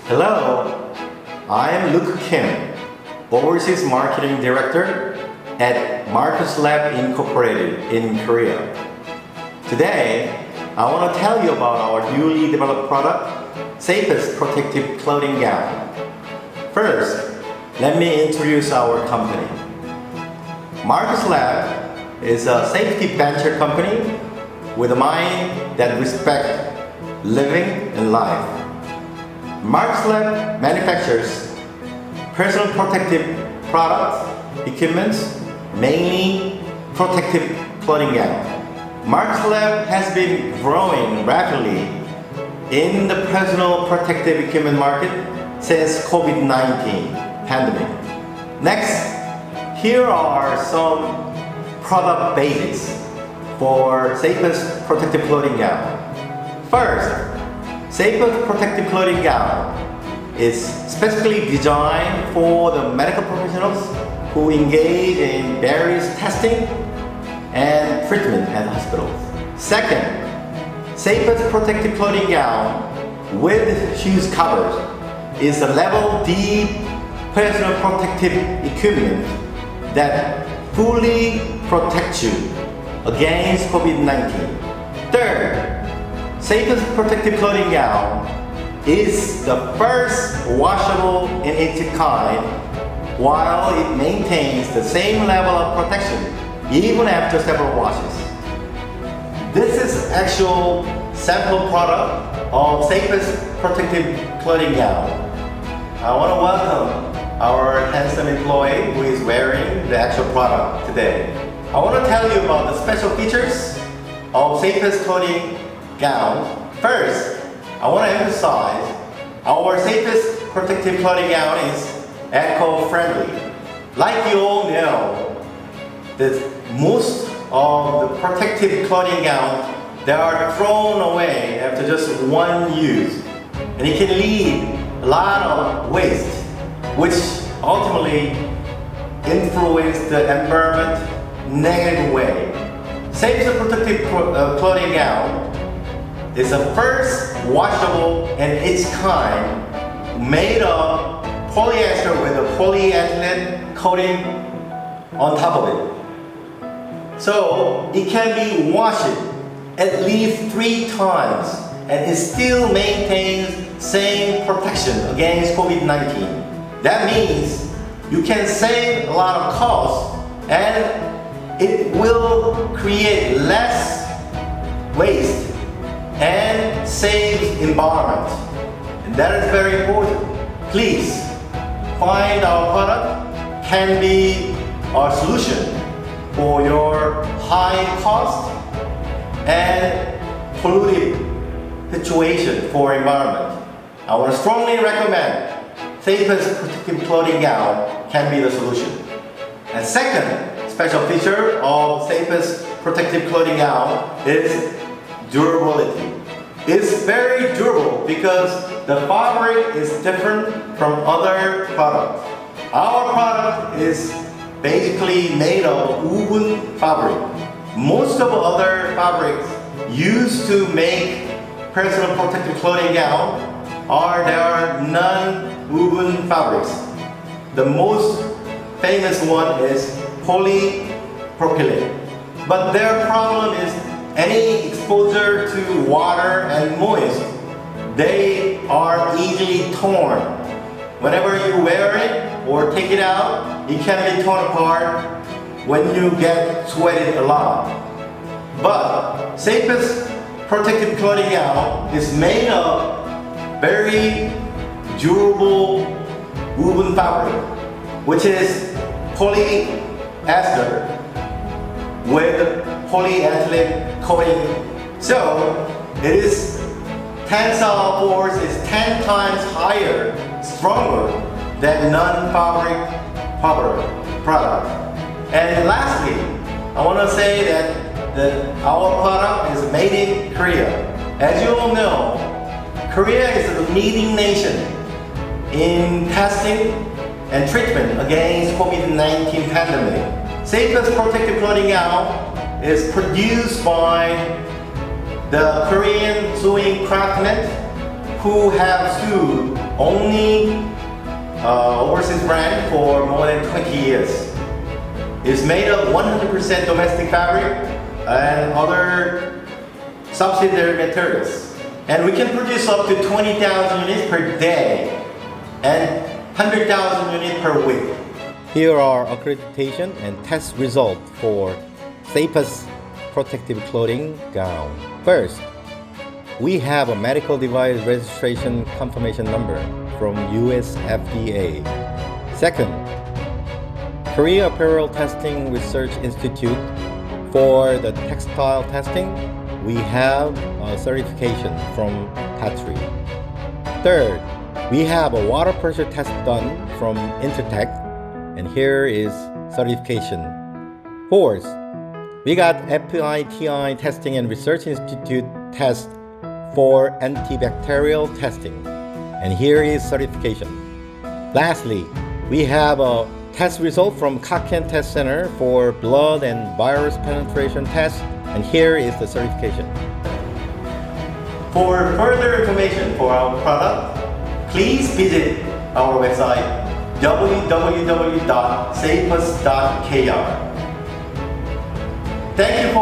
Hello, I am Luke Kim, Overseas Marketing Director at Marcus Lab Incorporated in Korea. Today, I want to tell you about our newly developed product, SAFEUS Protective Clothing Gown. First, let me introduce our company. Marcus Lab is a safety venture company with a mind that respects living and life. Marcus Lab manufactures personal protective products, equipments, mainly protective clothing gown. Marcus Lab has been growing rapidly in the personal protective equipment market since COVID-19 pandemic. Next, here are some product basics for SAFEUS protective clothing gown. First, SAFEUS protective clothing gown is specifically designed for the medical professionals who engage in various testing and treatment at hospitals. Second, SAFEUS protective clothing gown with shoes covers is a level D personal protective equipment that fully protects you against COVID-19. Third, SAFEUS protective clothing gown is the first washable in its kind, while it maintains the same level of protection even after several washes. This is actual sample product of SAFEUS protective clothing gown. I want to welcome our handsome employee who is wearing the actual product today. I want to tell you about the special features of SAFEUS clothing gown. First, I want to emphasize our SAFEUS protective clothing gown is eco-friendly. Like you all know, that most of the protective clothing gowns, they are thrown away after just one use, and it can lead a lot of waste, which ultimately influence the environment negative way. SAFEUS protective clothing gown is the first washable in its kind, made of polyester with a polyethylene coating on top of it. So it can be washed at least 3 times and it still maintains same protection against COVID-19. That means you can save a lot of cost and it will create less waste and saves environment. And that is very important. Please find our product can be our solution for your high cost and polluted situation for environment. I want to strongly recommend SAFEUS protective clothing gown can be the solution. And second special feature of SAFEUS protective clothing gown is durability. It's very durable because the fabric is different from other products. Our product is basically made of woven fabric. Most of other fabrics used to make personal protective clothing gown are non-woven fabrics. The most famous one is polypropylene. But their problem is any exposure to water and moist, they are easily torn. Whenever you wear it or take it out, it can be torn apart when you get sweated a lot. But SAFEUS protective clothing gown is made of very durable woven fabric, which is polyester with polyethylene coating. So it is tensile force is 10 times higher, stronger than non-fabric product. And lastly, I want to say that our product is made in Korea. As you all know, Korea is the leading nation in testing and treatment against COVID-19 pandemic. SAFEUS protective clothing gown is produced by the Korean sewing craftsmen who have sewed only overseas brand for more than 20 years. It's made of 100% domestic fabric and other subsidiary materials. And we can produce up to 20,000 units per day and 100,000 units per week. Here are accreditation and test results for SAFEUS protective clothing gown. First, we have a medical device registration confirmation number from US FDA. Second, Korea Apparel Testing Research Institute for the textile testing, we have a certification from Tatri. Third, we have a water pressure test done from Intertech, and here is certification. Fourth, we got FITI Testing and Research Institute test for antibacterial testing, and here is certification. Lastly, we have a test result from Kaken Test Center for blood and virus penetration test, and here is the certification. For further information for our product, please visit our website www.safeus.kr. Thank you